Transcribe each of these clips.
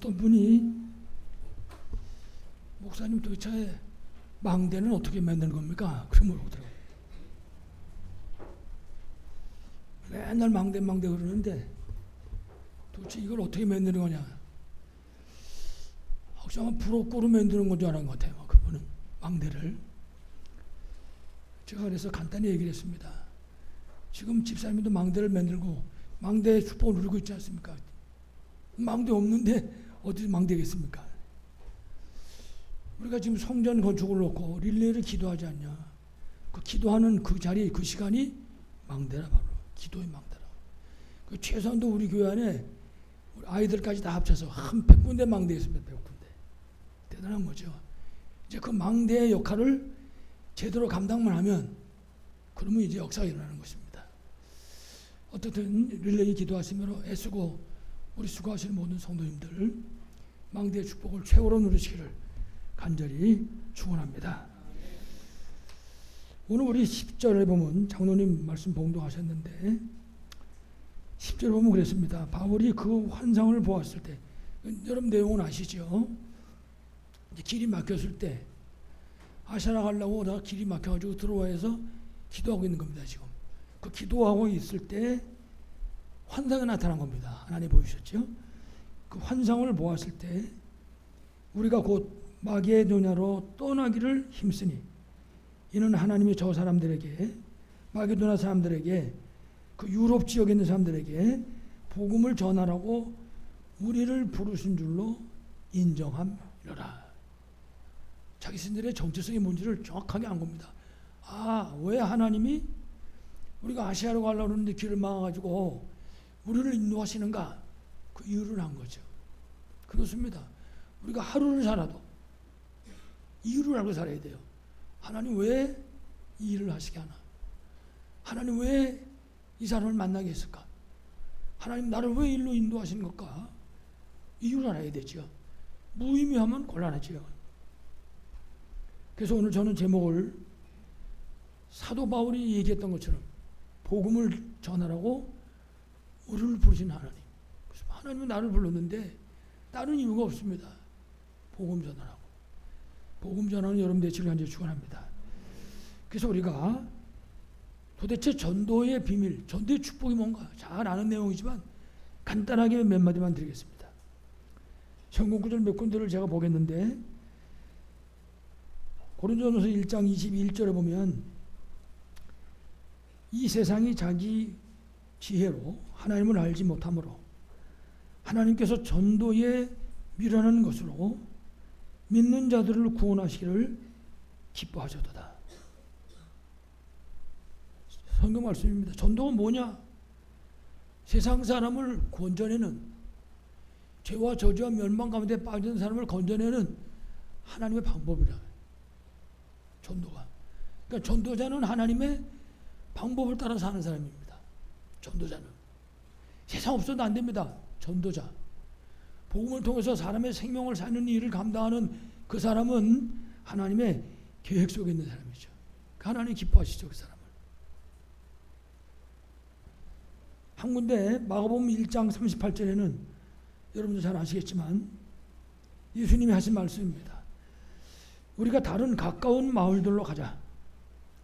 어떤 분이 목사님 도대체 망대는 어떻게 만드는 겁니까? 그렇게 물어보더라고요. 맨날 망대 그러는데 도대체 이걸 어떻게 만드는 거냐? 혹시 아마 브로커로 만드는 건 줄 알았는 것 같아요. 그분은 망대를. 제가 그래서 간단히 얘기를 했습니다. 지금 집사님도 망대를 만들고 망대의 축복을 누리고 있지 않습니까? 망대 없는데 어디 망대겠습니까? 우리가 지금 성전 건축을 놓고 릴레이를 기도하지 않냐? 그 기도하는 그 자리, 그 시간이 망대라 바로 기도의 망대라. 그 최소한도 우리 교회 안에 우리 아이들까지 다 합쳐서 한 100군데 망대 있습니다. 100군데. 대단한 거죠. 이제 그 망대의 역할을 제대로 감당만 하면 그러면 이제 역사가 일어나는 것입니다. 어떻든 릴레이 기도하시며 애쓰고 우리 수고하시는 모든 성도님들 망대의 축복을 최고로 누리시기를 간절히 축원합니다. 오늘 우리 10절에 보면 장로님 말씀 봉독하셨는데 10절에 보면 그랬습니다. 바울이 그 환상을 보았을 때 여러분 내용은 아시죠? 이제 길이 막혔을 때 아시아나 가려고 다 길이 막혀가지고 들어와 해서 기도하고 있는 겁니다. 지금 그 기도하고 있을 때 환상이 나타난 겁니다. 하나님 보이셨죠? 그 환상을 보았을 때 우리가 곧 마게도냐로 떠나기를 힘쓰니 이는 하나님이 저 사람들에게 마게도냐 사람들에게 그 유럽 지역에 있는 사람들에게 복음을 전하라고 우리를 부르신 줄로 인정함이라. 자기 신들의 정체성이 뭔지를 정확하게 안 겁니다. 아, 왜 하나님이 우리가 아시아로 가려고 하는데 길을 막아가지고 우리를 인도하시는가? 그 이유를 안 거죠. 그렇습니다. 우리가 하루를 살아도 이유를 알고 살아야 돼요. 하나님 왜 이 일을 하시게 하나? 하나님 왜 이 사람을 만나게 했을까? 하나님 나를 왜 일로 인도하시는 걸까? 이유를 알아야 되죠. 무의미하면 곤란하죠. 그래서 오늘 저는 제목을 사도 바울이 얘기했던 것처럼 복음을 전하라고 우리를 부르신 하나님. 그래서 하나님은 나를 불렀는데 다른 이유가 없습니다. 복음 전하라고. 복음 전하는 여러분 되시길 간절히 축원합니다. 그래서 우리가 도대체 전도의 비밀, 전도의 축복이 뭔가 잘 아는 내용이지만 간단하게 몇 마디만 드리겠습니다. 성경 구절 몇 군데를 제가 보겠는데 고린도전서 1장 21절에 보면 이 세상이 자기 지혜로 하나님을 알지 못하므로 하나님께서 전도에 미련한 것으로 믿는 자들을 구원하시기를 기뻐하셨도다. 성경 말씀입니다. 전도가 뭐냐? 세상 사람을 건져내는, 죄와 저주와 멸망 가운데 빠진 사람을 건져내는 하나님의 방법이라. 전도가. 그러니까 전도자는 하나님의 방법을 따라 사는 사람입니다. 전도자는. 세상 없어도 안 됩니다. 전도자. 복음을 통해서 사람의 생명을 사는 일을 감당하는 그 사람은 하나님의 계획 속에 있는 사람이죠. 하나님 기뻐하시죠, 그 사람을. 한 군데 마가복음 1장 38절에는 여러분도 잘 아시겠지만 예수님이 하신 말씀입니다. 우리가 다른 가까운 마을들로 가자.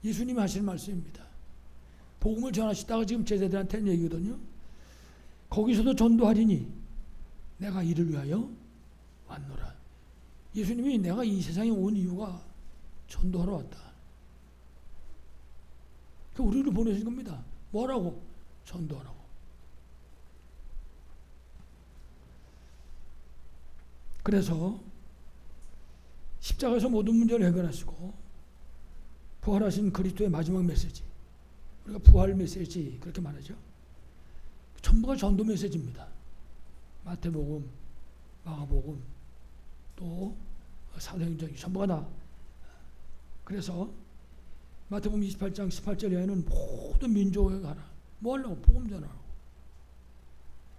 예수님이 하신 말씀입니다. 복음을 전하시다가 지금 제자들한테 한 얘기거든요. 거기서도 전도하리니 내가 이를 위하여 왔노라. 예수님이 내가 이 세상에 온 이유가 전도하러 왔다. 그 우리를 보내신 겁니다. 뭐라고? 전도하라고. 그래서 십자가에서 모든 문제를 해결하시고 부활하신 그리스도의 마지막 메시지, 우리가 부활 메시지 그렇게 말하죠. 전부가 전도 메시지입니다. 마태복음, 마가복음, 또 사도행전 전부가 다. 그래서 마태복음 28장 18절에는 모든 민족에 가라. 뭐 하려고? 복음 전하라고.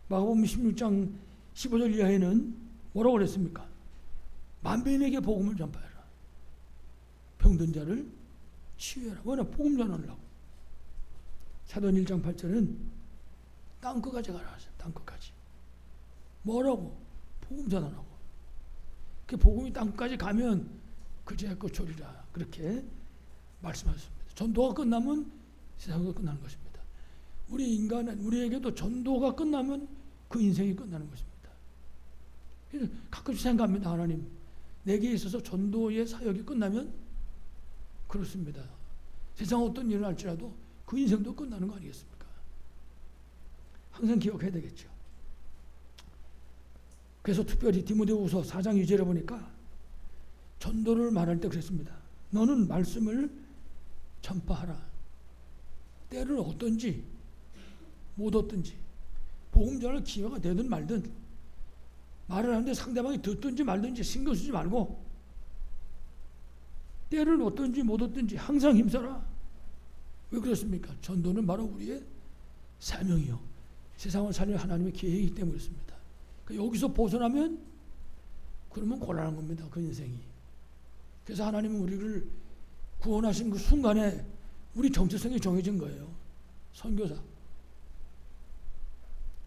마가복음 16장 15절 이하에는 뭐라고 그랬습니까? 만민에게 복음을 전파해라. 병든 자를 치유해라. 뭐냐? 복음 전하려고. 사도행 1장 8절은 땅끝까지 가라. 땅끝까지. 뭐라고? 복음 전하라고. 그 복음이 땅까지 가면 그제야 끝이리라. 그렇게 말씀하셨습니다. 전도가 끝나면 세상도 끝나는 것입니다. 우리에게도 전도가 끝나면 그 인생이 끝나는 것입니다. 그래서 가끔씩 생각합니다. 하나님, 내게 있어서 전도의 사역이 끝나면 그렇습니다. 세상 어떤 일을 할지라도 그 인생도 끝나는 거 아니겠습니까? 항상 기억해야 되겠죠. 그래서 특별히 디모데후서 4장 2절에 보니까 전도를 말할 때 그랬습니다. 너는 말씀을 전파하라. 때를 얻든지 못 얻든지 복음 전할 기회가 되든 말든 말을 하는데 상대방이 듣든지 말든지 신경 쓰지 말고 때를 얻든지 못 얻든지 항상 힘써라. 왜 그렇습니까? 전도는 바로 우리의 사명이요, 세상을 살릴 하나님의 계획이기 때문에 그렇습니다. 여기서 벗어나면 그러면 곤란한 겁니다. 그 인생이. 그래서 하나님은 우리를 구원하신 그 순간에 우리 정체성이 정해진 거예요. 선교사.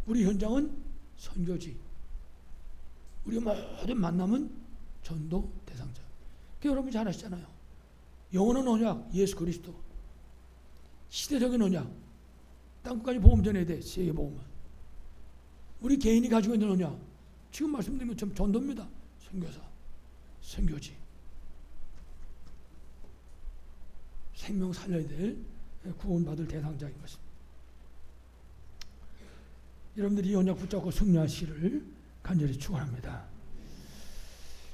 우리 현장은 선교지. 우리 모든 만남은 전도 대상자. 여러분 잘 아시잖아요. 영원한 언약 예수 그리스도, 시대적인 언약 땅끝까지 복음 전해야 돼. 세계 복음은. 우리 개인이 가지고 있는 언약 지금 말씀드린 것처럼 전도입니다. 선교사, 선교지. 생명 살려야 될 구원받을 대상자인 것입니다. 여러분들이 이 언약 붙잡고 승리하시기를 간절히 축원합니다.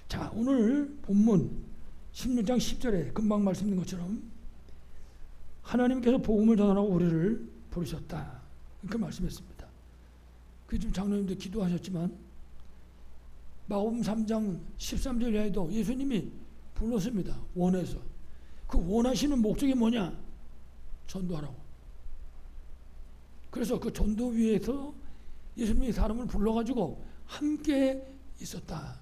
자, 오늘 본문 16장 10절에 금방 말씀드린 것처럼 하나님께서 복음을 전하라고 우리를 부르셨다. 그렇게 말씀했습니다. 그 지금 장로님도 기도하셨지만 마가복음 3장 13절 이하에도 예수님이 불렀습니다. 원해서. 그 원하시는 목적이 뭐냐? 전도하라고. 그래서 그 전도 위에서 예수님이 사람을 불러가지고 함께 있었다.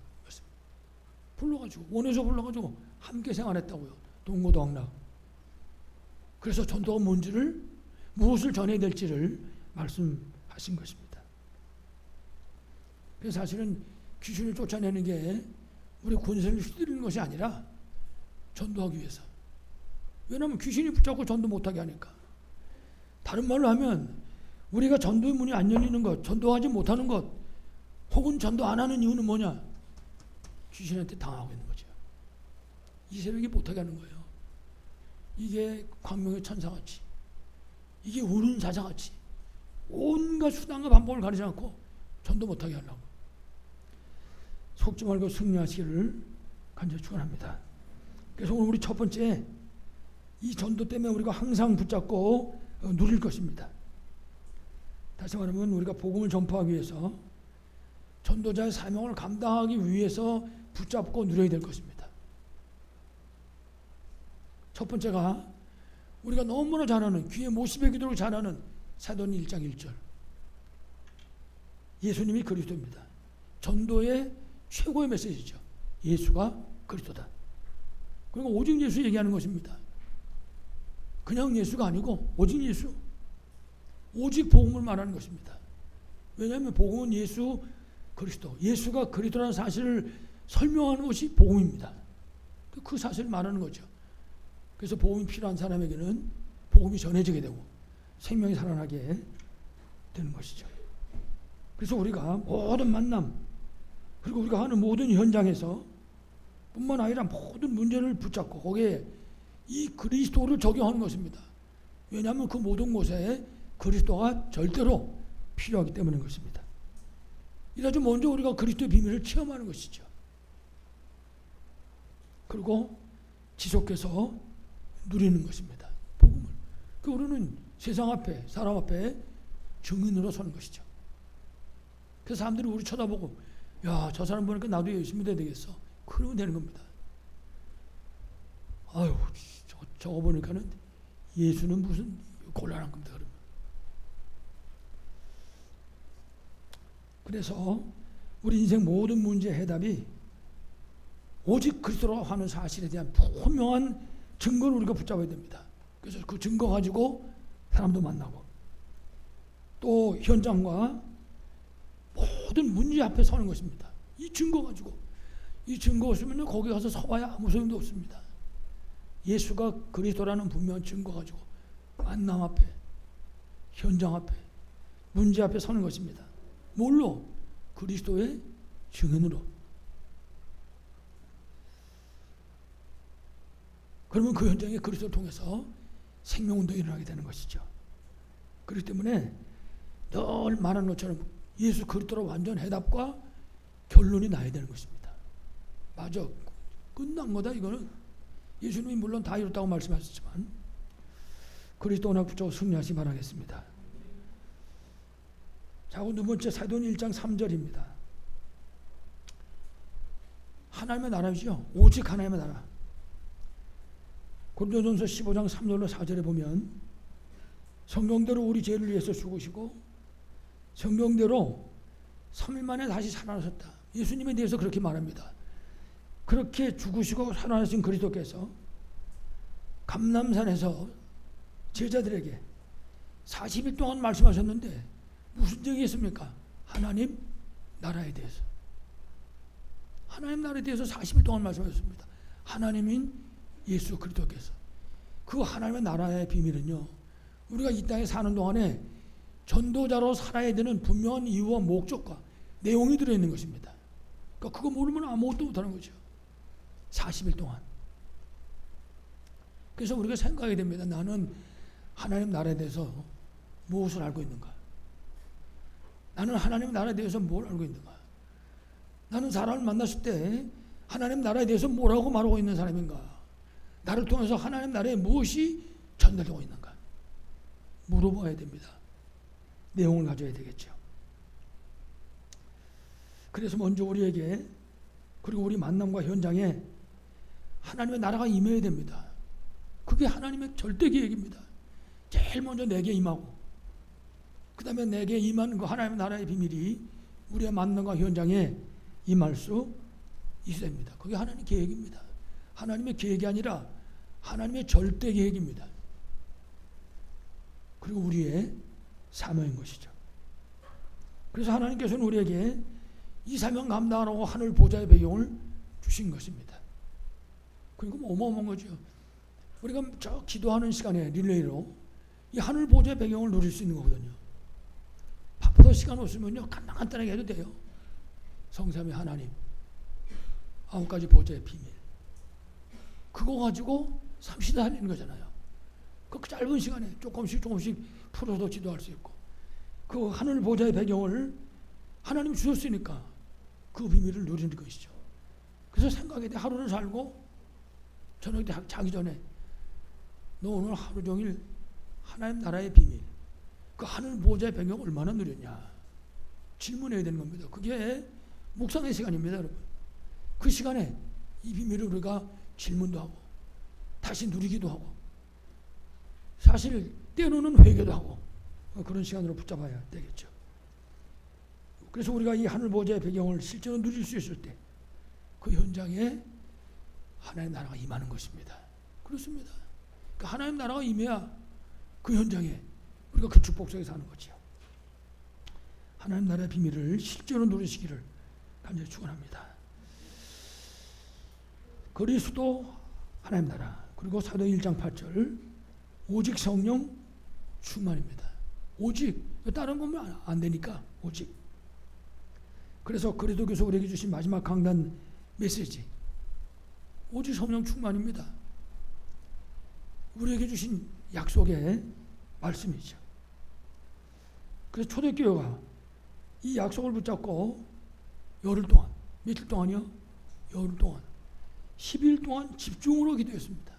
불러가지고 원해서 불러가지고 함께 생활했다고요. 동고동락. 그래서 전도가 뭔지를, 무엇을 전해야 될지를 말씀하신 것입니다. 그래서 사실은 귀신을 쫓아내는 게 우리 권세를 휘두르는 것이 아니라 전도하기 위해서. 왜냐하면 귀신이 붙잡고 전도 못하게 하니까. 다른 말로 하면 우리가 전도의 문이 안 열리는 것, 전도하지 못하는 것, 혹은 전도 안 하는 이유는 뭐냐? 귀신한테 당하고 있는 거죠. 이 세력이 못하게 하는 거예요. 이게 광명의 천사같이, 이게 우는 사자같이 온갖 수단과 방법을 가리지 않고 전도 못하게 하려고. 속지 말고 승리하시기를 간절히 축원합니다. 그래서 오늘 우리 첫 번째, 이 전도 때문에 우리가 항상 붙잡고 누릴 것입니다. 다시 말하면 우리가 복음을 전파하기 위해서, 전도자의 사명을 감당하기 위해서 붙잡고 누려야 될 것입니다. 첫 번째가 우리가 너무나 잘 아는, 귀에 못이 배기도록 잘 아는 사도행 1장 1절. 예수님이 그리스도입니다. 전도의 최고의 메시지죠. 예수가 그리스도다. 그리고 오직 예수 얘기하는 것입니다. 그냥 예수가 아니고 오직 예수, 오직 복음을 말하는 것입니다. 왜냐하면 복음은 예수 그리스도, 예수가 그리스도라는 사실을 설명하는 것이 복음입니다. 그 사실을 말하는 거죠. 그래서 복음이 필요한 사람에게는 복음이 전해지게 되고 생명이 살아나게 되는 것이죠. 그래서 우리가 모든 만남, 그리고 우리가 하는 모든 현장에서 뿐만 아니라 모든 문제를 붙잡고 거기에 이 그리스도를 적용하는 것입니다. 왜냐하면 그 모든 곳에 그리스도가 절대로 필요하기 때문인 것입니다. 이래서 먼저 우리가 그리스도의 비밀을 체험하는 것이죠. 그리고 지속해서 누리는 것입니다. 복음을. 그 우리는 세상 앞에, 사람 앞에 증인으로 서는 것이죠. 그래서 사람들이 우리 쳐다보고, 야, 저 사람 보니까 나도 열심히 돼야 되겠어. 그러면 되는 겁니다. 아유, 저거 보니까는 예수는 무슨 곤란한 겁니다. 그러면. 그래서 우리 인생 모든 문제 해답이 오직 그리스도라고 하는 사실에 대한 분명한 증거를 우리가 붙잡아야 됩니다. 그래서 그 증거 가지고 사람도 만나고 또 현장과 모든 문제 앞에 서는 것입니다. 이 증거 가지고, 이 증거 없으면 거기 가서 서봐야 아무 소용도 없습니다. 예수가 그리스도라는 분명한 증거 가지고 만남 앞에, 현장 앞에, 문제 앞에 서는 것입니다. 뭘로? 그리스도의 증인으로. 그러면 그 현장에 그리스도를 통해서 생명운동이 일어나게 되는 것이죠. 그렇기 때문에 늘 말하는 것처럼 예수 그리스도로 완전 해답과 결론이 나야 되는 것입니다. 맞아, 끝난 거다. 이거는 예수님이 물론 다 이뤘다고 말씀하셨지만 그리스도 언약 붙잡고 승리하시 바라겠습니다. 자, 두 번째 사도행 1장 3절입니다. 하나님의 나라이죠. 오직 하나님의 나라. 고린도전서 15장 3절로 4절에 보면 성경대로 우리 죄를 위해서 죽으시고 성경대로 3일 만에 다시 살아나셨다. 예수님에 대해서 그렇게 말합니다. 그렇게 죽으시고 살아나신 그리스도께서 감람산에서 제자들에게 40일 동안 말씀하셨는데 무슨 얘기했습니까? 하나님 나라에 대해서. 하나님 나라에 대해서 40일 동안 말씀하셨습니다. 하나님인 예수 그리스도께서. 그 하나님의 나라의 비밀은요, 우리가 이 땅에 사는 동안에 전도자로 살아야 되는 분명한 이유와 목적과 내용이 들어있는 것입니다. 그러니까 그거 모르면 아무것도 못하는 거죠. 40일 동안. 그래서 우리가 생각하게 됩니다. 나는 하나님 나라에 대해서 무엇을 알고 있는가? 나는 하나님 나라에 대해서 뭘 알고 있는가? 나는 사람을 만났을 때 하나님 나라에 대해서 뭐라고 말하고 있는 사람인가? 나를 통해서 하나님 나라에 무엇이 전달되고 있는가? 물어봐야 됩니다. 내용을 가져야 되겠죠. 그래서 먼저 우리에게, 그리고 우리 만남과 현장에 하나님의 나라가 임해야 됩니다. 그게 하나님의 절대 계획입니다. 제일 먼저 내게 임하고 그 다음에 내게 임한 그 하나님의 나라의 비밀이 우리의 만남과 현장에 임할 수 있어야 됩니다. 그게 하나님의 계획입니다. 하나님의 계획이 아니라 하나님의 절대 계획입니다. 그리고 우리의 사명인 것이죠. 그래서 하나님께서는 우리에게 이 사명 감당하라고 하늘 보좌의 배경을 주신 것입니다. 그리고 어마어마한 거죠. 우리가 저 기도하는 시간에 릴레이로 이 하늘 보좌의 배경을 누릴 수 있는 거거든요. 바쁘다 시간 없으면요, 간단하게 해도 돼요. 성삼위 하나님, 9가지 보좌의 비밀, 그거 가지고 삼시다 하는 거잖아요. 그 짧은 시간에 조금씩 풀어서 기도할 수 있고, 그 하늘 보좌의 배경을 하나님 주셨으니까 그 비밀을 누리는 것이죠. 그래서 생각해 돼. 하루를 살고 저녁 때 자기 전에 너 오늘 하루 종일 하나님 나라의 비밀, 그 하늘 보좌의 배경 얼마나 누렸냐 질문해야 되는 겁니다. 그게 묵상의 시간입니다, 여러분. 그 시간에 이 비밀을 우리가 질문도 하고 다시 누리기도 하고 사실 때로는 회개도 하고 그런 시간으로 붙잡아야 되겠죠. 그래서 우리가 이 하늘 보좌의 배경을 실제로 누릴 수 있을 때 그 현장에 하나님 나라가 임하는 것입니다. 그렇습니다. 그러니까 하나님 나라가 임해야 그 현장에 우리가 그 축복 속에 사는 거죠. 하나님 나라의 비밀을 실제로 누리시기를 간절히 축원합니다. 그리스도 하나님 나라, 그리고 사도행 1장 8절 오직 성령 충만입니다. 오직, 다른 거면 안 되니까 오직. 그래서 그리스도께서 우리에게 주신 마지막 강단 메시지, 오직 성령 충만입니다. 우리에게 주신 약속의 말씀이죠. 그래서 초대교회가 이 약속을 붙잡고 열흘 동안, 며칠 동안이요? 열흘 동안 10일 동안 집중으로 기도했습니다.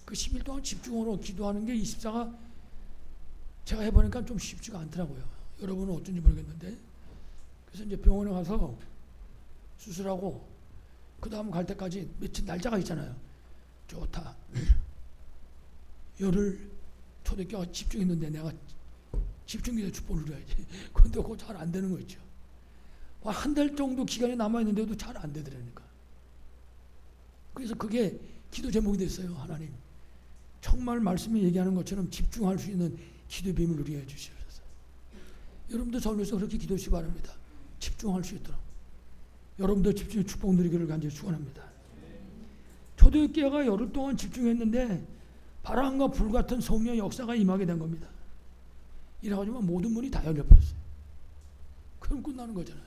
그 10일 동안 집중으로 기도하는 게 24가 제가 해보니까 좀 쉽지가 않더라고요. 여러분은 어쩐지 모르겠는데. 그래서 이제 병원에 가서 수술하고 그 다음 갈 때까지 며칠 날짜가 있잖아요. 좋다. 열흘 초대교회가 집중했는데 내가 집중기도 축복을 줘야지. 그런데 그거 잘 안 되는 거 있죠. 한 달 정도 기간이 남아있는데도 잘 안 되더라니까. 그래서 그게 기도 제목이 됐어요. 하나님, 정말 말씀이 얘기하는 것처럼 집중할 수 있는 기도 비밀을 우리에게 주시옵소서. 여러분도 저를 위해서 그렇게 기도하시기 바랍니다. 집중할 수 있도록. 여러분도 집중해 축복 누리기를 간절히 축원합니다. 초대교회가 열흘 동안 집중했는데 바람과 불 같은 성령의 역사가 임하게 된 겁니다. 이래가지고 모든 문이 다 열려버렸어요. 그럼 끝나는 거잖아요.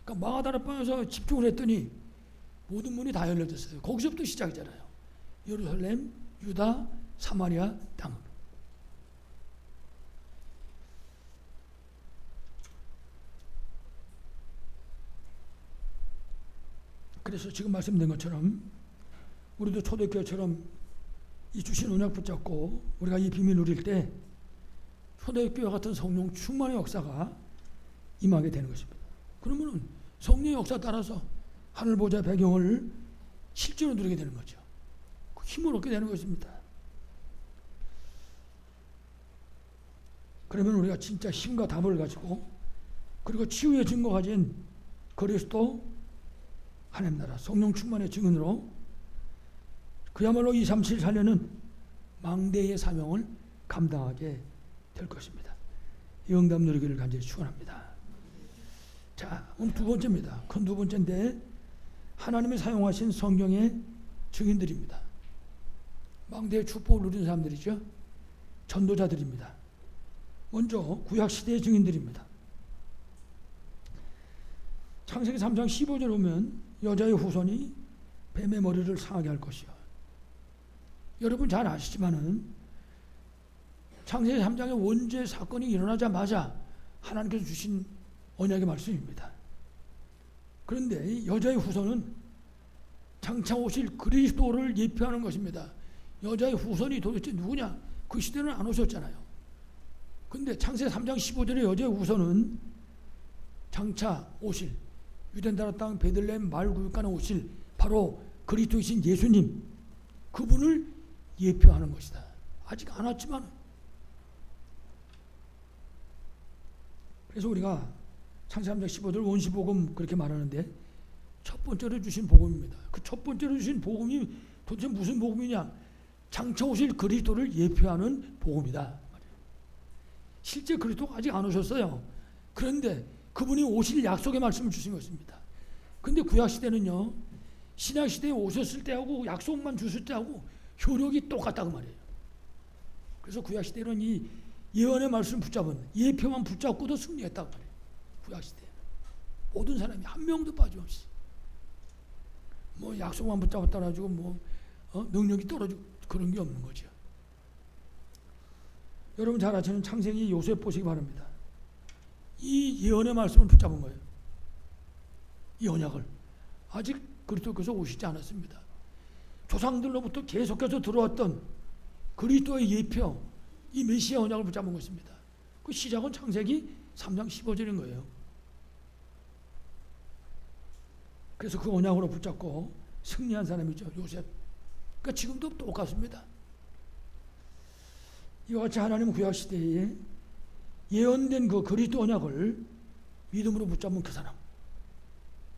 그러니까 마가다라방에서 집중을 했더니 모든 문이 다 열려졌어요. 거기서부터 시작이잖아요. 예루살렘, 유다, 사마리아 땅. 그래서 지금 말씀드린 것처럼 우리도 초대교회처럼 이 주신 언약 붙잡고 우리가 이 비밀 누릴 때 초대교회 같은 성령 충만의 역사가 임하게 되는 것입니다. 그러면 성령의 역사 따라서 하늘 보좌 배경을 실제로 누리게 되는 거죠. 힘을 얻게 되는 것입니다. 그러면 우리가 진짜 힘과 답을 가지고 그리고 치유의 증거 가진 그리스도 하나님 나라 성령 충만의 증인으로 그야말로 237 살려는 망대의 사명을 감당하게 될 것입니다. 이 응답 누리기를 간절히 축원합니다. 자, 오늘 두 번째입니다. 큰 두 번째인데 하나님이 사용하신 성경의 증인들입니다. 망대의 축복을 누린 사람들이죠. 전도자들입니다. 먼저 구약시대의 증인들입니다. 창세기 3장 15절 보면 여자의 후손이 뱀의 머리를 상하게 할 것이요. 여러분 잘 아시지만은 창세기 3장의 원죄 사건이 일어나자마자 하나님께서 주신 언약의 말씀입니다. 그런데 여자의 후손은 장차 오실 그리스도를 예표하는 것입니다. 여자의 후손이 도대체 누구냐? 그 시대는 안 오셨잖아요. 그런데 창세기 3장 15절의 여자의 후손은 장차 오실 유대나라 땅 베들레헴 말구육간에 오실 바로 그리스도이신 예수님, 그분을 예표하는 것이다. 아직 안 왔지만 그래서 우리가 창세기 3장 15절 원시복음 그렇게 말하는데 첫 번째로 주신 복음입니다. 그 첫 번째로 주신 복음이 도대체 무슨 복음이냐? 장차 오실 그리스도를 예표하는 복음이다. 실제 그리스도가 아직 안 오셨어요. 그런데 그분이 오실 약속의 말씀을 주신 것입니다. 그런데 구약시대는요, 신약시대에 오셨을 때하고 약속만 주실 때하고 효력이 똑같다고 말이에요. 그래서 구약시대는 이 예언의 말씀을 붙잡은 예표만 붙잡고도 승리했다고 말이에요. 구약시대는 모든 사람이 한 명도 빠짐없이 뭐 약속만 붙잡았다 가지고 뭐 능력이 떨어지고 그런 게 없는 거죠. 여러분 잘 아시는 창세기 요셉 보시기 바랍니다. 이 예언의 말씀을 붙잡은 거예요. 이 언약을 아직 그리스도께서 오시지 않았습니다. 조상들로부터 계속해서 들어왔던 그리스도의 예표, 이 메시아 언약을 붙잡은 것입니다. 그 시작은 창세기 3장 15절인 거예요. 그래서 그 언약으로 붙잡고 승리한 사람이죠, 요셉. 그러니까 지금도 똑같습니다. 이와 같이 하나님은 구약시대에 예언된 그 그리스도 언약을 믿음으로 붙잡은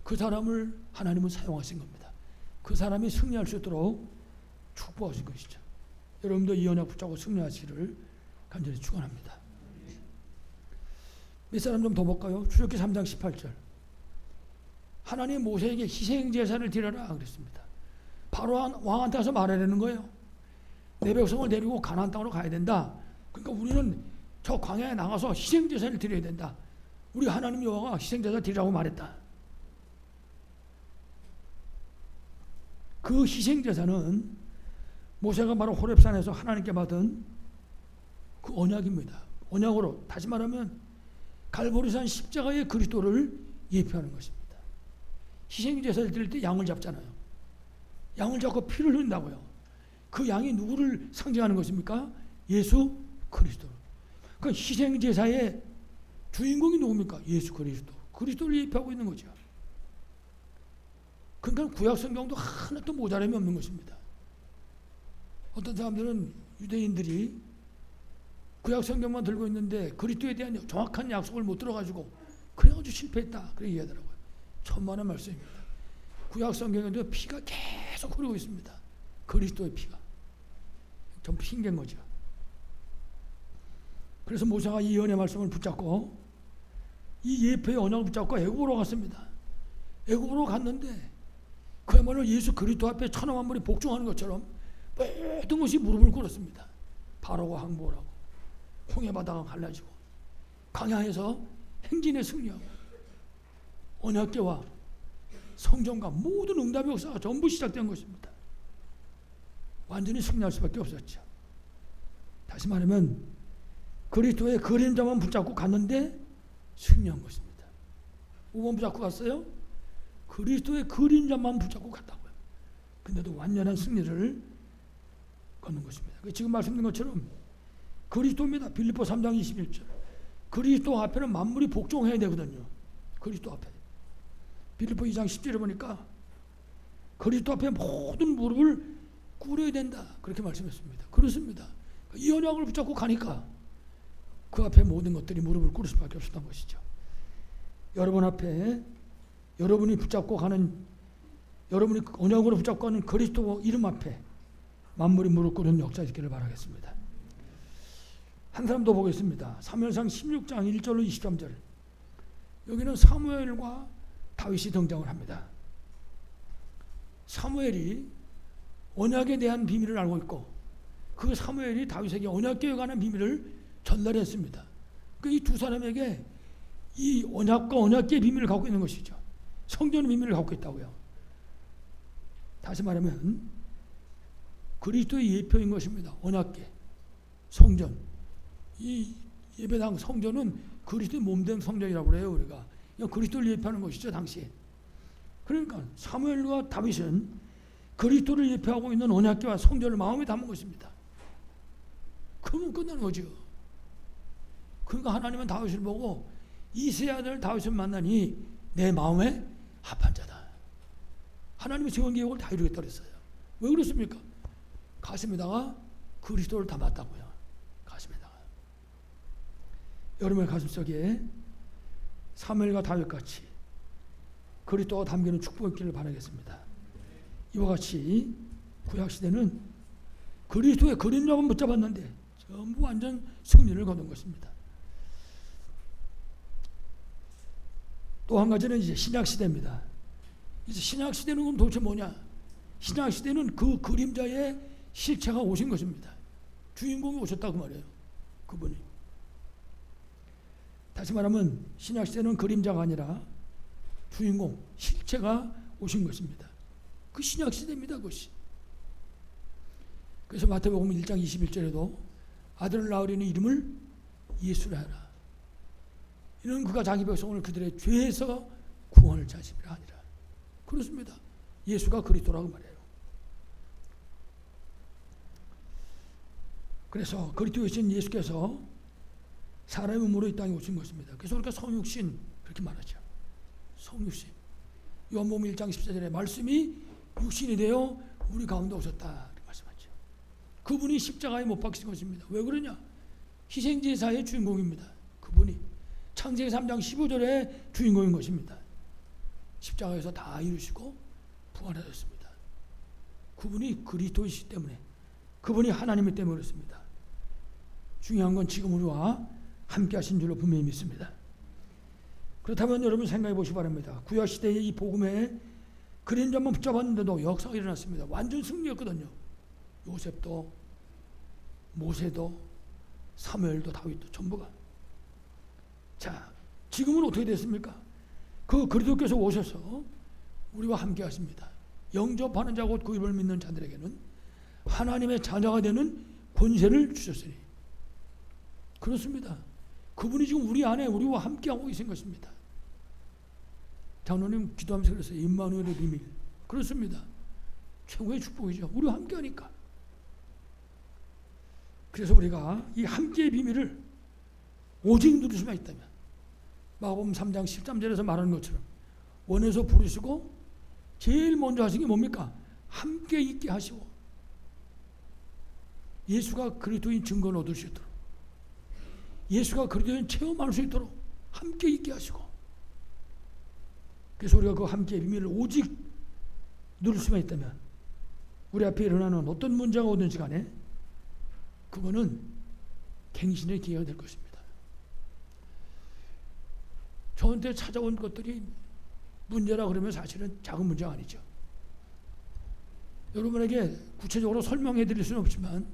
그 사람을 하나님은 사용하신 겁니다. 그 사람이 승리할 수 있도록 축복하신 것이죠. 여러분도 이 언약 붙잡고 승리하시기를 간절히 축원합니다. 몇 사람 좀 더 볼까요? 출애굽기 3장 18절. 하나님 모세에게 희생제사를 드려라 그랬습니다. 바로 왕한테 와서 말하려는 거예요. 내 백성을 데리고 가나안 땅으로 가야 된다. 그러니까 우리는 저 광야에 나가서 희생제사를 드려야 된다. 우리 하나님 여호와가 희생제사 드리라고 말했다. 그 희생제사는 모세가 바로 호렙산에서 하나님께 받은 그 언약입니다. 언약으로 다시 말하면 갈보리산 십자가의 그리스도를 예표하는 것입니다. 희생제사를 드릴 때 양을 잡잖아요. 양을 잡고 피를 흘린다고요. 그 양이 누구를 상징하는 것입니까? 예수 그리스도. 그 희생제사의 주인공이 누굽니까? 예수 그리스도. 그리스도를 예표하고 있는 거죠. 그러니까 구약 성경도 하나도 모자람이 없는 것입니다. 어떤 사람들은 유대인들이 구약 성경만 들고 있는데 그리스도에 대한 정확한 약속을 못 들어가지고 그래가지고 실패했다. 그렇게 얘기하더라고요. 천만의 말씀입니다. 구약 성경에도 피가 계속 흐르고 있습니다. 그리스도의 피가. 좀 핑계인 거죠. 그래서 모세가 이 예언의 말씀을 붙잡고 이 예표의 언약을 붙잡고 애굽으로 갔습니다. 애굽으로 갔는데 그야말로 예수 그리스도 앞에 천하 만물이 복종하는 것처럼 모든 것이 무릎을 꿇었습니다. 바로가 항복을 하고 홍해 바다가 갈라지고 광야에서 행진에 승리하고 언약궤와 성전과 모든 응답의 역사가 전부 시작된 것입니다. 완전히 승리할 수밖에 없었죠. 다시 말하면 그리스도의 그림자만 붙잡고 갔는데 승리한 것입니다. 5번 붙잡고 갔어요? 그리스도의 그림자만 붙잡고 갔다고요. 근데도 완전한 승리를 거는 것입니다. 지금 말씀드린 것처럼 그리스도입니다. 빌립보 3장 21절. 그리스도 앞에는 만물이 복종해야 되거든요. 그리스도 앞에. 빌립보 2장 10절에 보니까 그리스도 앞에 모든 무릎을 꿇어야 된다. 그렇게 말씀했습니다. 그렇습니다. 이 언약을 붙잡고 가니까 그 앞에 모든 것들이 무릎을 꿇을 수밖에 없었던 것이죠. 여러분 앞에 여러분이 붙잡고 가는, 여러분이 언약으로 붙잡고 가는 그리스도 이름 앞에 만물이 무릎 꿇는 역사 있기를 바라겠습니다. 한 사람 더 보겠습니다. 사무엘상 16장 1절로 23절. 여기는 사무엘과 다윗이 등장을 합니다. 사무엘이 언약에 대한 비밀을 알고 있고 그 사무엘이 다윗에게 언약궤에 관한 비밀을 전달했습니다. 이 두 사람에게 이 언약과 언약궤의 비밀을 갖고 있는 것이죠. 성전의 비밀을 갖고 있다고요. 다시 말하면 그리스도의 예표인 것입니다. 언약궤, 성전. 이 예배당 성전은 그리스도의 몸된 성전이라고 그래요. 우리가 그리스도를 예표하는 것이죠. 당시에. 그러니까 사무엘과 다윗은 그리스도를 예표하고 있는 언약궤와 성전을 마음에 담은 것입니다. 그러면 끝나는 거죠. 그러니까 하나님은 다윗을 보고 이세 아들 다윗을 만나니 내 마음에 합한 자다. 하나님의 재원 계획을 다 이루겠다 그랬어요. 왜 그렇습니까? 가슴에다가 그리스도를 담았다고요. 가슴에다가. 여러분의 가슴속에 사무엘과 다윗같이 그리스도가 담기는 축복이 있기를 바라겠습니다. 이와 같이 구약시대는 그리스도의 그림자만 붙잡았는데 전부 완전 승리를 거둔 것입니다. 또 한 가지는 이제 신약시대입니다. 이제 신약시대는 그럼 도대체 뭐냐? 신약시대는 그 그림자의 실체가 오신 것입니다. 주인공이 오셨다고 말해요. 그분이. 다시 말하면 신약시대는 그림자가 아니라 주인공, 실체가 오신 것입니다. 그 신약시대입니다. 그것이. 그래서 마태복음 1장 21절에도 아들을 낳으려니 이름을 예수라 하라. 이는 그가 자기 백성을 그들의 죄에서 구원을 자심이라 하니라. 그렇습니다. 예수가 그리스도라고 말해요. 그래서 그리스도이신 예수께서 사람의 몸으로 이 땅에 오신 것입니다. 그래서 우리가 성육신 그렇게 말하죠. 성육신. 요한복음 1장 14절에 말씀이 육신이 되어 우리 가운데 오셨다 이렇게 말씀하죠. 그분이 십자가에 못 박히신 것입니다. 왜 그러냐? 희생제사의 주인공입니다. 그분이 창세기 3장 15절의 주인공인 것입니다. 십자가에서 다 이루시고 부활하셨습니다. 그분이 그리스도이시기 때문에, 그분이 하나님이기 때문에 그렇습니다. 중요한 건 지금 우리와 함께 하신 줄로 분명히 믿습니다. 그렇다면 여러분 생각해 보시기 바랍니다. 구약시대의 이 복음에 그림자만 붙잡았는데도 역사가 일어났습니다. 완전 승리였거든요. 요셉도 모세도 사무엘도 다윗도 전부가. 자, 지금은 어떻게 됐습니까? 그 그리스도께서 오셔서 우리와 함께 하십니다. 영접하는 자 곧 그 이름을 믿는 자들에게는 하나님의 자녀가 되는 권세를 주셨으니. 그렇습니다. 그분이 지금 우리 안에 우리와 함께하고 계신 것입니다. 장로님 기도하면서 그랬어요. 임마누엘의 비밀. 그렇습니다. 최고의 축복이죠. 우리와 함께하니까. 그래서 우리가 이 함께의 비밀을 오직 누릴 수만 있다면 마가복음 3장 13절에서 말하는 것처럼 원에서 부르시고 제일 먼저 하신 게 뭡니까? 함께 있게 하시고 예수가 그리스도인 증거를 얻을 수 있도록, 예수가 그리스도인 체험할 수 있도록 함께 있게 하시고, 그래서 우리가 그 함께의 비밀을 오직 누릴 수만 있다면 우리 앞에 일어나는 어떤 문제가 오든지 간에 그거는 갱신의 기회가 될 것입니다. 저한테 찾아온 것들이 문제라 그러면 사실은 작은 문제가 아니죠. 여러분에게 구체적으로 설명해 드릴 수는 없지만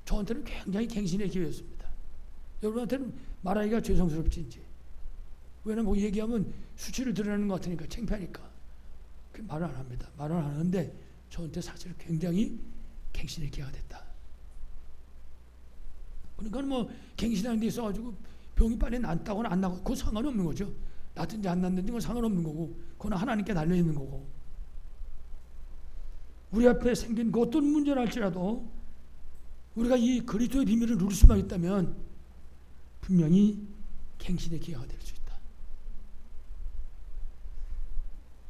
저한테는 굉장히 갱신의 기회였습니다. 여러분한테는 말하기가 죄송스럽지. 왜냐면 뭐 얘기하면 수치를 드러내는 것 같으니까 창피하니까 말을 안 합니다. 말을 안 하는데 저한테 사실 굉장히 갱신의 기회가 됐다. 그러니까 뭐 갱신하는 데 있어가지고 병이 빨리 낫다거나 안 나고 그건 상관없는 거죠. 낫든지 안 낫든지 그건 상관없는 거고 그건 하나님께 달려있는 거고 우리 앞에 생긴 그 어떤 문제를 할지라도 우리가 이 그리스도의 비밀을 누릴 수만 있다면 분명히 갱신의 기회가 될 수 있다.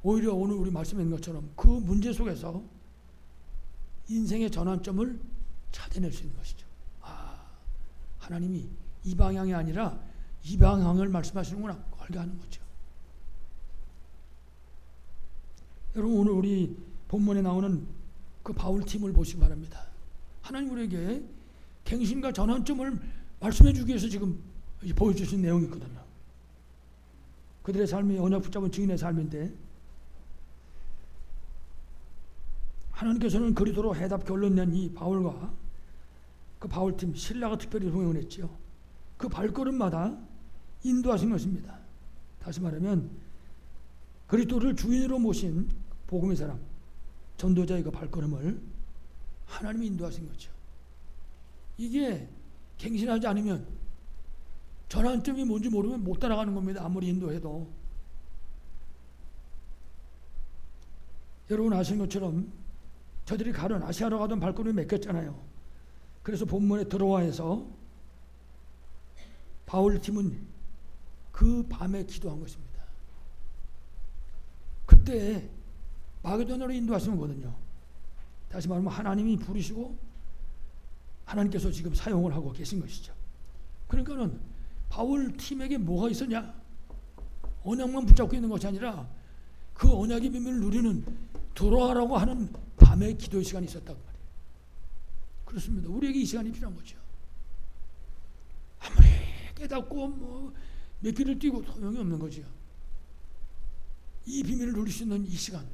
오히려 오늘 우리 말씀에 있는 것처럼 그 문제 속에서 인생의 전환점을 찾아낼 수 있는 것이죠. 하나님이 이 방향이 아니라 이 방향을 말씀하시는구나 알게 하는 거죠. 여러분 오늘 우리 본문에 나오는 그 바울팀을 보시기 바랍니다. 하나님 우리에게 갱신과 전환점을 말씀해 주기 위해서 지금 보여주신 내용이 있거든요. 그들의 삶이 언약 붙잡은 증인의 삶인데 하나님께서는 그리스도로 해답 결론 낸 이 바울과 그 바울팀 신라가 특별히 후원했지요. 그 발걸음마다 인도하신 것입니다. 다시 말하면 그리스도를 주인으로 모신 복음의 사람 전도자의 그 발걸음을 하나님이 인도하신 거죠. 이게 갱신하지 않으면 전환점이 뭔지 모르면 못 따라가는 겁니다. 아무리 인도해도. 여러분 아시는 것처럼 저들이 가던 아시아로 가던 발걸음이 맥혔잖아요. 그래서 본문에 드로아에서 바울 팀은 그 밤에 기도한 것입니다. 그때 마게도냐로 인도하시는 거거든요. 다시 말하면 하나님이 부르시고 하나님께서 지금 사용을 하고 계신 것이죠. 그러니까는 바울 팀에게 뭐가 있었냐? 언약만 붙잡고 있는 것이 아니라 그 언약의 비밀을 누리는 드로아라고 하는 밤의 기도의 시간이 있었다고 말이에요. 그렇습니다. 우리에게 이 시간이 필요한 거죠. 아무리 깨닫고 몇 길을 뛰고 소용이 없는 거죠. 이 비밀을 누릴 수 있는 이 시간,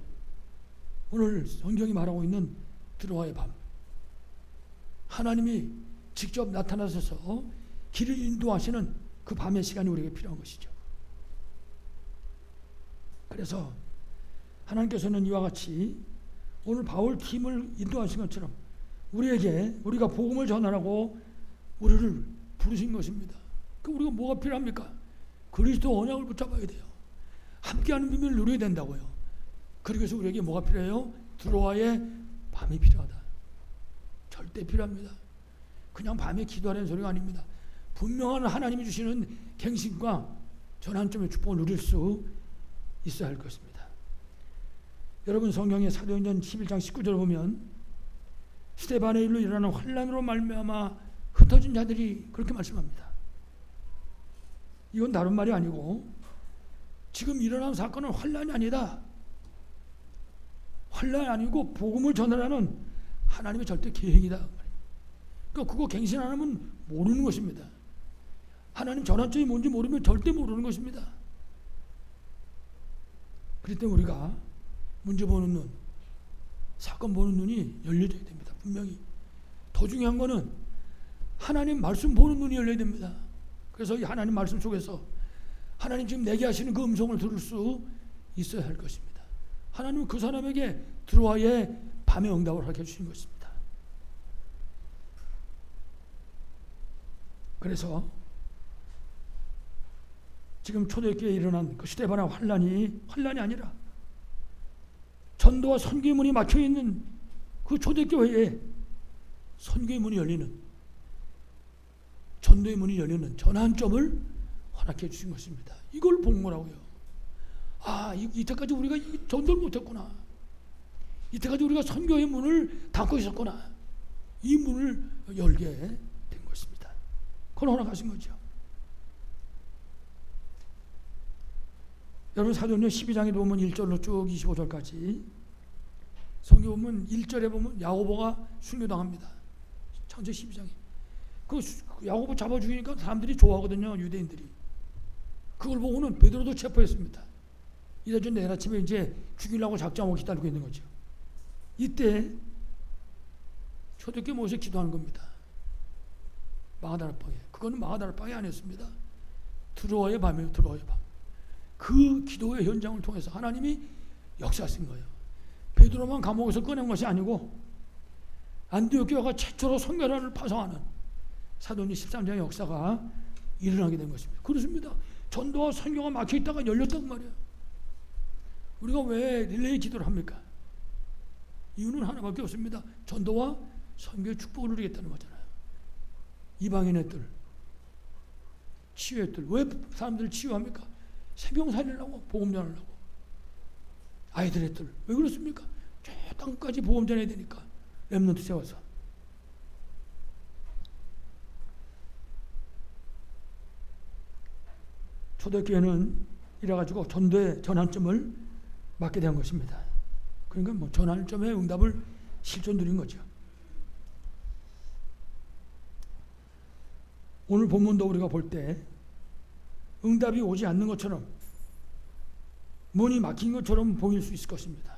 오늘 성경이 말하고 있는 드로아의 밤, 하나님이 직접 나타나셔서 길을 인도하시는 그 밤의 시간이 우리에게 필요한 것이죠. 그래서 하나님께서는 이와 같이 오늘 바울 팀을 인도하신 것처럼 우리가 복음을 전하라고 우리를 부르신 것입니다. 그럼 우리가 뭐가 필요합니까? 그리스도 언약을 붙잡아야 돼요. 함께하는 비밀을 누려야 된다고요. 그래서 우리에게 뭐가 필요해요? 드로아의 밤이 필요하다. 절대 필요합니다. 그냥 밤에 기도하는 소리가 아닙니다. 분명한 하나님이 주시는 갱신과 전환점의 축복을 누릴 수 있어야 할 것입니다. 여러분 성경의 사도행전 11장 19절을 보면 스데반의 일로 일어나는 환난으로 말미암아 흩어진 자들이 그렇게 말씀합니다. 이건 다른 말이 아니고 지금 일어난 사건은 환난이 아니다. 환난이 아니고 복음을 전하라는 하나님의 절대 계획이다. 그러니까 그거 갱신 안 하면 모르는 것입니다. 하나님 전환점이 뭔지 모르면 절대 모르는 것입니다. 그럴 때 우리가 문제 보는 눈, 사건 보는 눈이 열려져야 됩니다. 분명히. 더 중요한 거는 하나님 말씀 보는 눈이 열려야 됩니다. 그래서 이 하나님 말씀 속에서 하나님 지금 내게 하시는 그 음성을 들을 수 있어야 할 것입니다. 하나님은 그 사람에게 드로아의 밤의 응답을 하게 해주신 것입니다. 그래서 지금 초대교회에 일어난 그 스데반의 환란이 아니라 전도와 선교의 문이 막혀있는 그 초대교회에 선교의 문이 열리는, 전도의 문이 열리는 전환점을 허락해 주신 것입니다. 이걸 본 거라고요. 이때까지 우리가 전도를 못했구나. 이때까지 우리가 선교의 문을 닫고 있었구나. 이 문을 열게 된 것입니다. 그걸 허락하신 거죠. 여러분 사도행전 12장에 보면 1절로 쭉 25절까지 성경 보면 1절에 보면 야고보가 순교당합니다. 창세기 12장에. 그 야고보 잡아 죽이니까 사람들이 좋아하거든요. 유대인들이. 그걸 보고는 베드로도 체포했습니다. 이래서 내일 아침에 이제 죽이려고 작정하고 기다리고 있는 거죠. 이때 초대교회 모여서 기도하는 겁니다. 마가다락방에. 그거는 마가다락방이 아니었습니다. 드로아의 밤이에요. 드로아의 밤. 그 기도의 현장을 통해서 하나님이 역사하신 거예요. 베드로만 감옥에서 꺼낸 것이 아니고 안디옥 교회가 최초로 선교단을 파송하는 사도행전 13장의 역사가 일어나게 된 것입니다. 그렇습니다. 전도와 선교가 막혀있다가 열렸단 말이에요. 우리가 왜 릴레이 기도를 합니까? 이유는 하나밖에 없습니다. 전도와 선교의 축복을 누리겠다는 거잖아요. 이방인의 뜰, 치유의 뜰. 왜 사람들을 치유합니까? 생명 살리려고, 복음 전하려고. 아이들의 뜰. 왜 그렇습니까? 저 땅까지 복음 전해야 되니까. 렘넌트 세워서. 초대교회는 이래가지고 전도의 전환점을 맞게 된 것입니다. 그러니까 뭐 전환점의 응답을 실존 누린 거죠. 오늘 본문도 우리가 볼 때 응답이 오지 않는 것처럼 문이 막힌 것처럼 보일 수 있을 것입니다.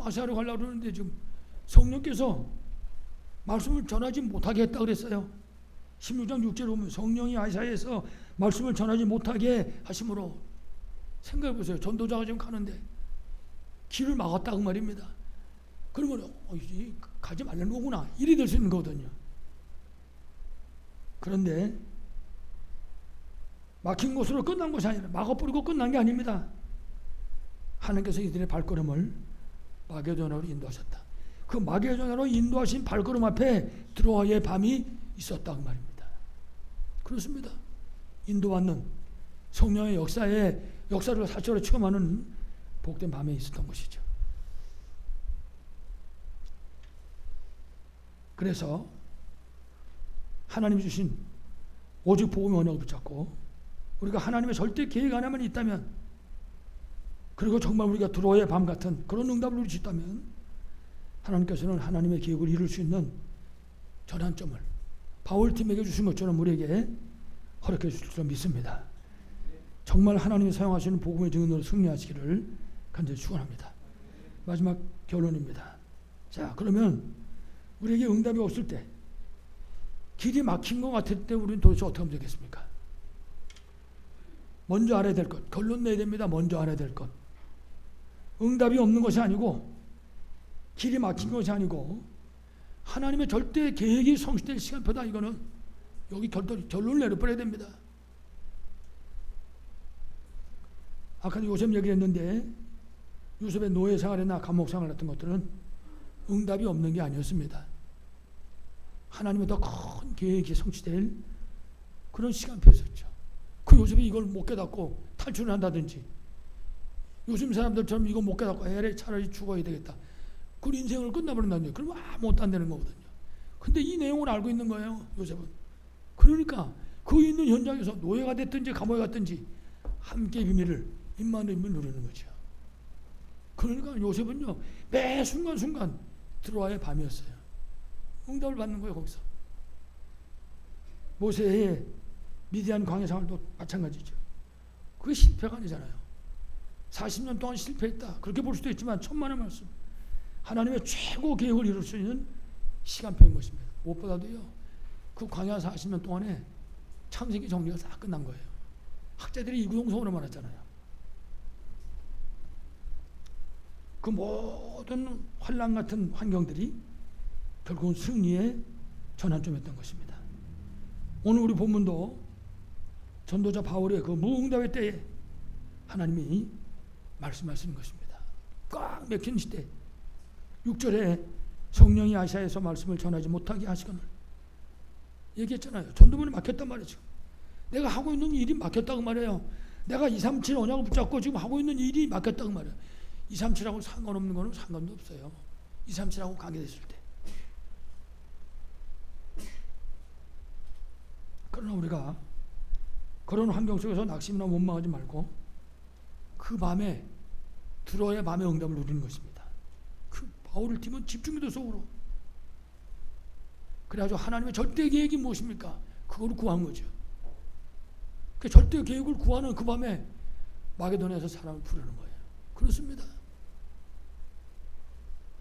아시아로 가려고 그러는데 지금 성령께서 말씀을 전하지 못하게 했다 그랬어요. 16장 6절에 보면 성령이 아시아에서 말씀을 전하지 못하게 하심으로 생각해 보세요. 전도자가 지금 가는데 길을 막았다 그 말입니다. 그러면 가지 말라는 거구나. 일이 될 수 있는 거거든요. 그런데 막힌 곳으로 끝난 것이 아니라 막아버리고 끝난 게 아닙니다. 하나님께서 이들의 발걸음을 마게도나로 인도하셨다. 그 마게도나로 인도하신 발걸음 앞에 드로아의 밤이 있었다 그 말입니다. 그렇습니다. 인도받는 성령의 역사를 사실로 체험하는 복된 밤에 있었던 것이죠. 그래서 하나님이 주신 오직 복음의 언약을 붙잡고 우리가 하나님의 절대 계획 안에만 있다면, 그리고 정말 우리가 드로아의 밤 같은 그런 응답을 누릴 수 있다면 하나님께서는 하나님의 계획을 이룰 수 있는 전환점을 바울팀에게 주신 것처럼 우리에게 허락해 주실 줄 믿습니다. 정말 하나님이 사용하시는 복음의 증인으로 승리하시기를 간절히 축원합니다. 마지막 결론입니다. 자, 그러면 우리에게 응답이 없을 때, 길이 막힌 것 같을 때 우리는 도대체 어떻게 하면 되겠습니까? 먼저 알아야 될 것, 결론 내야 됩니다. 먼저 알아야 될 것. 응답이 없는 것이 아니고 길이 막힌 것이 아니고 하나님의 절대 계획이 성취될 시간표다. 이거는 여기 결론을 내려버려야 됩니다. 아까도 요셉 얘기를 했는데 요셉의 노예 생활이나 감옥 생활 같은 것들은 응답이 없는 게 아니었습니다. 하나님의 더 큰 계획이 성취될 그런 시간표였었죠. 그 요셉이 이걸 못 깨닫고 탈출을 한다든지, 요즘 사람들처럼 이거 못 깨닫고 에레 차라리 죽어야 되겠다. 그 인생을 끝나버린다는 거예요. 그러면 아무것도 안 되는 거거든요. 근데 이 내용을 알고 있는 거예요, 요셉은. 그러니까 그 있는 현장에서 노예가 됐든지 감옥에 갔든지 함께 비밀을 임마누엘 누리는 거죠. 그러니까 요셉은요, 매 순간순간 드로아의 밤이었어요. 응답을 받는 거예요, 거기서. 모세의 미디안 광야 생활도 마찬가지죠. 그게 실패가 아니잖아요. 40년 동안 실패했다, 그렇게 볼 수도 있지만 천만의 말씀, 하나님의 최고 계획을 이룰 수 있는 시간표인 것입니다. 무엇보다도요, 그 광야 40년 동안에 창세기 정리가 다 끝난 거예요. 학자들이 이구동성으로 말했잖아요. 그 모든 환란 같은 환경들이 결국은 승리의 전환점이었던 것입니다. 오늘 우리 본문도 전도자 바울의 그 무응답의 때에 하나님이 말씀하시는 것입니다. 꽉 막힌 시대, 6절에 성령이 아시아에서 말씀을 전하지 못하게 하시거늘 얘기했잖아요. 전도문이 막혔단 말이죠. 내가 하고 있는 일이 막혔다고 말해요. 내가 237 언약을 붙잡고 지금 하고 있는 일이 막혔다고 말해요. 237하고 상관없는 거는 상관도 없어요. 237하고 관계됐을 때. 그러나 우리가 그런 환경 속에서 낙심이나 원망하지 말고 그 밤에, 드로아의 밤에 응답을 누리는 것입니다. 그 바울을 팀은 집중기도 속으로. 그래가지고 하나님의 절대 계획이 무엇입니까? 그거를 구한 거죠. 그 절대 계획을 구하는 그 밤에 마게도냐에서 사람을 부르는 거예요. 그렇습니다.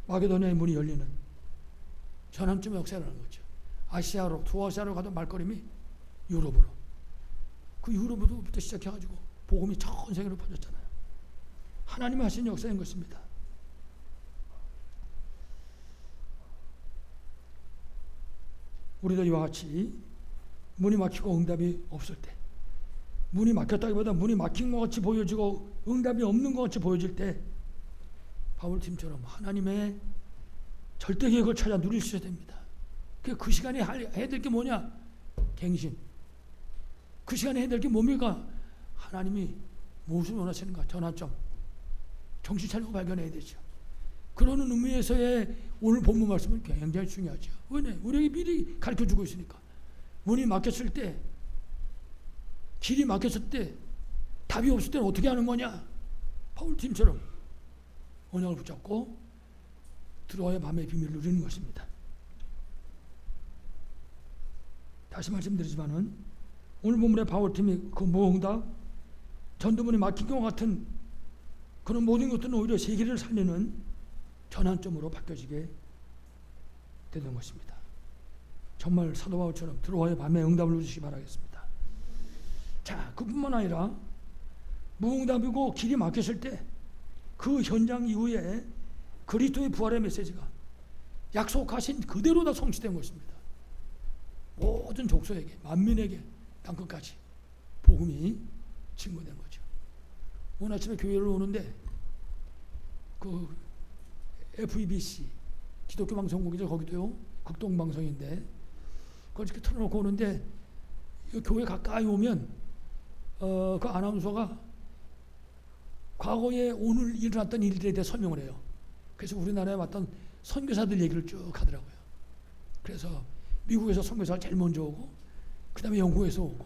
마게도냐의 문이 열리는 전환점의 역사라는 거죠. 아시아로, 두아시아로 가도 말걸음이 유럽으로. 그 유럽으로부터 시작해가지고 복음이 전 세계로 퍼졌잖아요. 하나님이 하신 역사인 것입니다. 우리도 이와 같이 문이 막히고 응답이 없을 때, 문이 막혔다기보다 문이 막힌 것 같이 보여지고 응답이 없는 것 같이 보여질 때 바울팀처럼 하나님의 절대 계획을 찾아 누리셔야 됩니다. 그 시간에 해야 될 게 뭐냐? 갱신. 그 시간에 해야 될 게 뭡니까? 하나님이 무엇을 원하시는가? 전환점. 정신 차리고 발견해야 되죠. 그러는 의미에서의 오늘 본문 말씀은 굉장히 중요하죠. 왜냐? 우리에게 미리 가르쳐주고 있으니까. 문이 막혔을 때, 길이 막혔을 때, 답이 없을 때는 어떻게 하는 거냐? 바울팀처럼 언약을 붙잡고 들어와야 밤의 비밀을 누리는 것입니다. 다시 말씀드리지만은 오늘 본문의 바울팀이 그 무응답, 전도문이 막힌 경우 같은 그런 모든 것들은 오히려 세계를 살리는 전환점으로 바뀌어지게 되는 것입니다. 정말 사도 바울처럼 들어와야 밤에 응답을 누리시기 바라겠습니다. 자, 그뿐만 아니라 무응답이고 길이 막혔을 때 그 현장 이후에 그리스도의 부활의 메시지가 약속하신 그대로 다 성취된 것입니다. 모든 족속에게, 만민에게, 땅끝까지 복음이 증거된 거죠. 오늘 아침에 교회를 오는데 그 FEBC 기독교 방송국이죠. 거기도요. 극동 방송인데 그걸 이렇게 틀어놓고 오는데 교회 가까이 오면 그 아나운서가 과거에 오늘 일어났던 일들에 대해 설명을 해요. 그래서 우리나라에 왔던 선교사들 얘기를 쭉 하더라고요. 그래서 미국에서 선교사가 제일 먼저 오고, 그 다음에 영국에서 오고,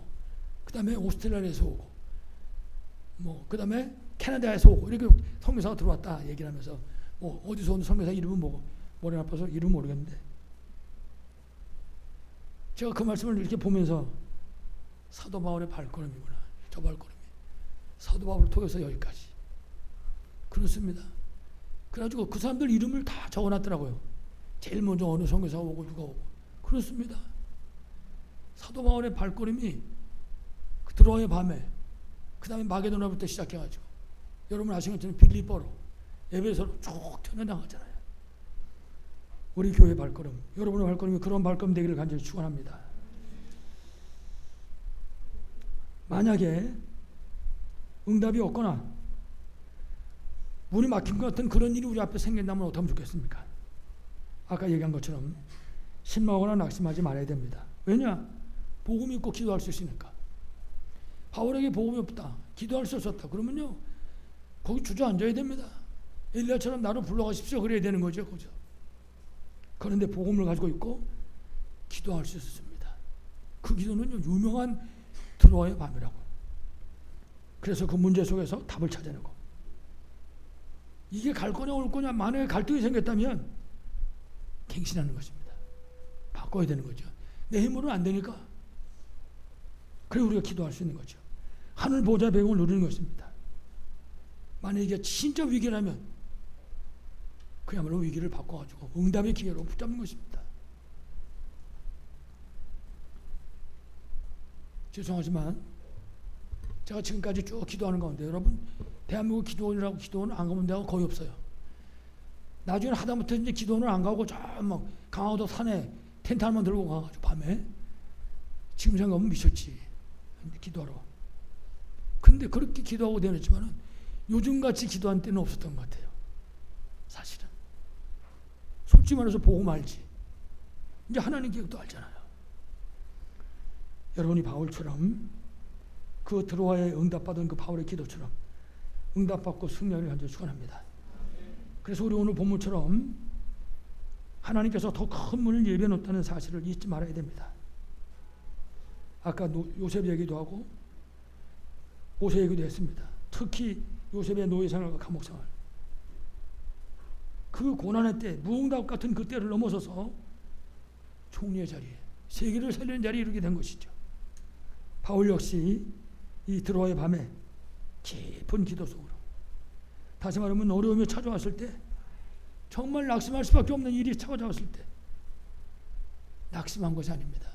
그 다음에 오스트레일리아에서 오고, 그 다음에 캐나다에서 오고, 이렇게 선교사가 들어왔다 얘기를 하면서 어디서 온 선교사 이름은 뭐고, 머리 아파서 이름 모르겠는데, 제가 그 말씀을 이렇게 보면서 사도 바울의 발걸음이구나. 저 발걸음이 사도 바울을 통해서 여기까지. 그렇습니다. 그래가지고 그 사람들 이름을 다 적어놨더라고요. 제일 먼저 어느 선교사가 오고 누가 오고. 그렇습니다. 사도 바울의 발걸음이 들어와의 밤에, 그 다음에 마게도나부터 시작해가지고 여러분 아시는 것처럼 빌립보로, 에베소로 쭉 전해나가잖아요. 우리 교회 발걸음, 여러분의 발걸음이 그런 발걸음 되기를 간절히 축원합니다. 만약에 응답이 없거나 문이 막힌 것 같은 그런 일이 우리 앞에 생긴다면 어떻게 하면 좋겠습니까? 아까 얘기한 것처럼 신망하거나 낙심하지 말아야 됩니다. 왜냐? 복음이 있고 기도할 수 있으니까. 바울에게 복음이 없다, 기도할 수 없었다 그러면요 거기 주저앉아야 됩니다. 엘리야처럼 나를 불러가십시오 그래야 되는 거죠. 그죠? 그런데 복음을 가지고 있고 기도할 수 있었습니다. 그 기도는요 유명한 들어와의 밤이라고. 그래서 그 문제 속에서 답을 찾아내고, 이게 갈 거냐 올 거냐 만약에 갈등이 생겼다면 갱신하는 것입니다. 바꿔야 되는 거죠. 내 힘으로는 안 되니까. 그래 우리가 기도할 수 있는 거죠. 하늘 보좌 배경을 누리는 것입니다. 만약에 이게 진짜 위기라면 그야말로 위기를 바꿔가지고 응답의 기회로 붙잡는 것입니다. 죄송하지만 제가 지금까지 쭉 기도하는 가운데 여러분 대한민국 기도원이라고 기도원 안 가본 데가 거의 없어요. 나중에 하다못해 이제 기도원을 안 가고 저 막 강화도 산에 텐트 하나만 들고 가가지고 밤에 지금 생각하면 미쳤지. 기도하러. 근데 그렇게 기도하고 다녔지만은 요즘같이 기도한 때는 없었던 것 같아요. 사실은. 솔직히 말해서 보고 알지. 이제 하나님 계획도 알잖아요. 여러분이 바울처럼 그 드로아에 응답받은 그 바울의 기도처럼 응답받고 승리하기를 간절히 축원합니다. 그래서 우리 오늘 본문처럼 하나님께서 더 큰 문을 예비해 놓았다는 사실을 잊지 말아야 됩니다. 아까 요셉 얘기도 하고 모세 얘기도 했습니다. 특히 요셉의 노예 생활과 감옥 생활, 그 고난의 때, 무응답 같은 그 때를 넘어서서 총리의 자리에, 세계를 살리는 자리에 이르게 된 것이죠. 바울 역시 이 드로아의 밤에 깊은 기도 속으로. 다시 말하면 어려움이 찾아왔을 때, 정말 낙심할 수밖에 없는 일이 찾아왔을 때 낙심한 것이 아닙니다.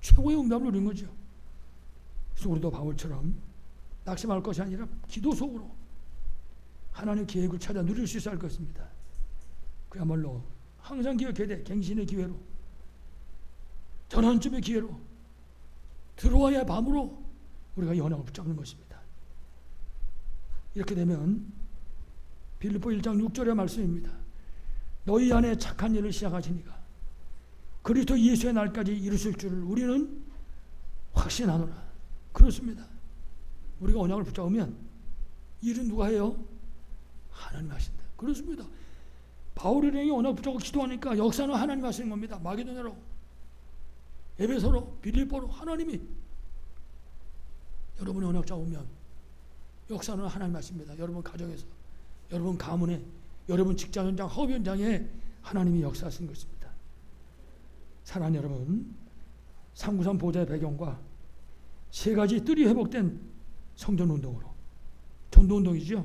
최고의 응답을 누린 거죠. 그래서 우리도 바울처럼 낙심할 것이 아니라 기도 속으로 하나님의 계획을 찾아 누릴 수 있어야 할 것입니다. 그야말로 항상 기억해야 돼. 갱신의 기회로, 전환점의 기회로 들어와야 밤으로 우리가 연합을 붙잡는 것입니다. 이렇게 되면 빌립보 1장 6절의 말씀입니다. 너희 안에 착한 일을 시작하시니까 그리스도 예수의 날까지 이루실 줄을 우리는 확신하노라. 그렇습니다. 우리가 언약을 붙잡으면 일은 누가 해요? 하나님 하신다. 그렇습니다. 바울의 언약 붙잡고 기도하니까 역사는 하나님 하시는 겁니다. 마게도냐로, 에베소로, 빌립보로 하나님이 여러분의 언약 잡으면 역사는 하나님 하십니다. 여러분 가정에서, 여러분 가문에, 여러분 직장 현장, 학업 현장에 하나님이 역사하신 것입니다. 사랑하는 여러분, 393 보좌의 배경과 세 가지 뜰이 회복된 성전운동으로, 전도운동이죠.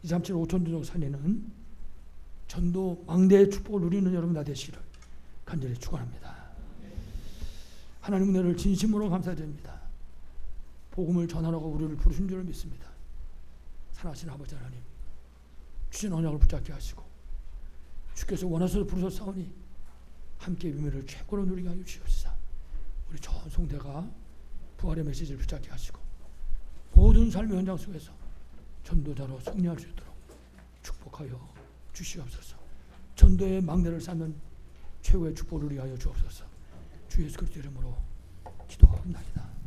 237 5천주족 살리는 전도 망대의 축복을 누리는 여러분 다 되시기를 간절히 축원합니다. 하나님 은혜를 진심으로 감사드립니다. 복음을 전하라고 우리를 부르신 줄을 믿습니다. 살아계신 아버지 하나님, 주신 언약을 붙잡게 하시고 주께서 원하셔서 부르셨사오니 함께 의미를 최고로 누리게 하여 주시옵소서. 우리 전 성대가 부활의 메시지를 붙잡게 하시고 모든 삶의 현장 속에서 전도자로 승리할 수 있도록 축복하여 주시옵소서. 전도의 막내를 쌓는 최고의 축복을 누리게 하여 주옵소서. 주 예수 그리스도 이름으로 기도합니다.